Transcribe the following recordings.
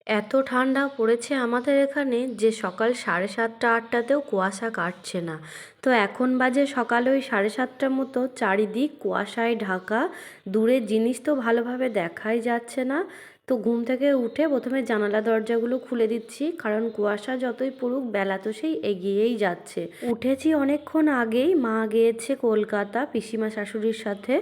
এত ঠান্ডা পড়েছে আমাদের এখানে যে সকাল 7:30-8টাতেও কুয়াশা কাটছে না। তো এখন বাজে সকাল ওই 7:30টার মতো, চারিদিক কুয়াশায় ঢাকা। দূরের জিনিস তো ভালোভাবে দেখাই যাচ্ছে না। তো ঘুম থেকে উঠে প্রথমে জানালা দরজাগুলো খুলে দিচ্ছি, কারণ কুয়াশা যতই পড়ুক বেলা তো সেই এগিয়েই যাচ্ছে। উঠেছি অনেকক্ষণ আগেই, মা গিয়েছে কলকাতা পিসিমা শাশুড়ির সাথে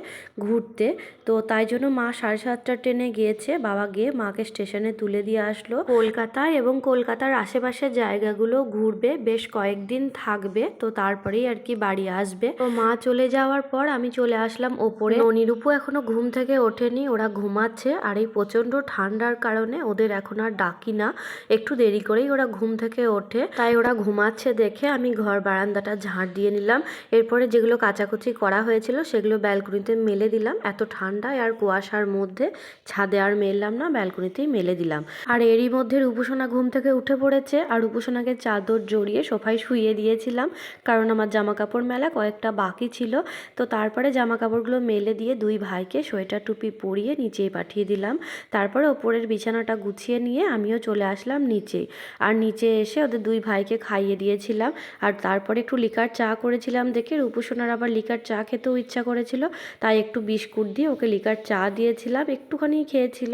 ঘুরতে। তো তাই জন্য মা 7:30টার ট্রেনে গিয়েছে, বাবা গিয়ে মাকে স্টেশনে তুলে দিয়ে আসলো। কলকাতায় এবং কলকাতার আশেপাশের জায়গাগুলো ঘুরবে, বেশ কয়েকদিন থাকবে, তো তারপরেই আর কি বাড়ি আসবে। তো মা চলে যাওয়ার পর আমি চলে আসলাম ওপরে। ননিরূপও এখনো ঘুম থেকে ওঠেনি, ওরা ঘুমাচ্ছে। আর এই প্রচন্ড ঠান্ডার কারণে ওদের এখন আর ডাকি না, একটু দেরি করেই ওরা ঘুম থেকে ওঠে। তাই ওরা ঘুমাচ্ছে দেখে আমি ঘর বারান্দাটা ঝাড় দিয়ে নিলাম। এরপরে যেগুলো কাচাকুচি করা হয়েছিল সেগুলো ব্যালকনিতে মেলে দিলাম। এত ঠান্ডায় আর কুয়াশার মধ্যে ছাদে আর মেললাম না, ব্যালকনিতেই মেলে দিলাম। আর এরই মধ্যে রূপসোনা ঘুম থেকে উঠে পড়েছে, আর রূপসোনাকে চাদর জড়িয়ে সোফায় শুইয়ে দিয়েছিলাম, কারণ আমার জামা কাপড় মেলা কয়েকটা বাকি ছিল। তো তারপরে জামা কাপড়গুলো মেলে দিয়ে দুই ভাইকে সোয়েটার টুপি পরিয়ে নিচেই পাঠিয়ে দিলাম। তারপরে ওপরের বিছানাটা গুছিয়ে নিয়ে আমিও চলে আসলাম নিচে। আর নিচে এসে ওদের দুই ভাইকে খাইয়ে দিয়েছিলাম। আর তারপরে একটু লিকার চা করেছিলাম দেখে রূপসোনার আবার লিকার চা খেতেও ইচ্ছা করেছিল, তাই একটু বিস্কুট দিয়ে ওকে লিকার চা দিয়েছিলাম, একটুখানি খেয়েছিল।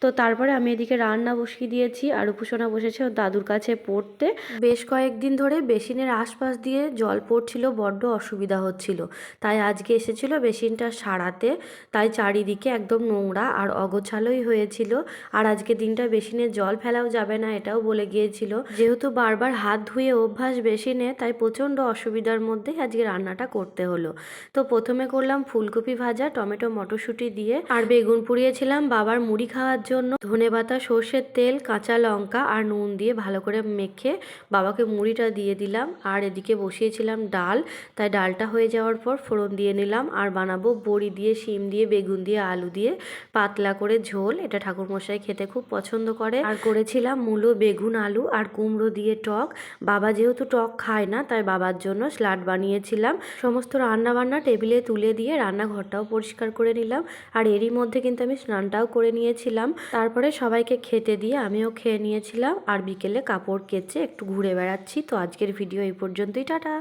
তো তারপরে আমি এদিকে রান্না বসিয়ে দিয়েছি, আর রূপসোনা বসেছে ওর দাদুর কাছে পড়তে। বেশ কয়েকদিন ধরে বেসিনের আশপাশ দিয়ে জল পড়ছিল, বড্ড অসুবিধা হচ্ছিল। তাই আজকে এসেছিল বেসিনটা সারাতে। তাই চারিদিকে একদম নোংরা আর অগোছালোই হয়েছিল। আর আজকে দিনটা বেসিনে জল ফেলাও যাবে না এটাও বলে গিয়েছিল। যেহেতু বারবার হাত ধুয়ে অভ্যাস বেসিনে, তাই প্রচণ্ড অসুবিধার মধ্যেই আজকে রান্নাটা করতে হলো। তো প্রথমে করলাম ফুলকপি ভাজা টমেটো মটরশুঁটি দিয়ে, আর বেগুন পুড়িয়েছিলাম বাবার মুড়ি খাওয়ার জন্য। ধনেপাতা, সর্ষের তেল, কাঁচা লঙ্কা আর নুন দিয়ে ভালো করে মেখে বাবাকে মুড়িটা দিয়ে দিলাম। আর এদিকে বসিয়েছিলাম ডাল, তাই ডালটা হয়ে যাওয়ার পর ফোড়ন দিয়ে নিলাম। আর বানাবো বড়ি দিয়ে, শিম দিয়ে, বেগুন দিয়ে, আলু দিয়ে পাতলা করে ঝোল। এটা ঠাকুরমশাই খেতে খুব পছন্দ করে। আর করেছিলাম মূলো, বেগুন, আলু আর কুমড়ো দিয়ে টক। বাবা যেহেতু টক খায় না, তাই বাবার জন্য স্যালাড বানিয়েছিলাম। সমস্ত রান্না বান্না টেবিলে তুলে দিয়ে রান্নাঘরটাও পরিষ্কার করে নিলাম। আর এরই মধ্যে কিন্তু আমি স্নানটাও করে নিয়েছিলাম। তারপরে সবাইকে খেতে দিয়ে আমিও খেয়ে নিয়েছিলাম। আর বিকেলে কাপড় কেচে একটু ঘুরে বেড়াচ্ছি। তো আজকের ভিডিও এই পর্যন্তই, টাটা।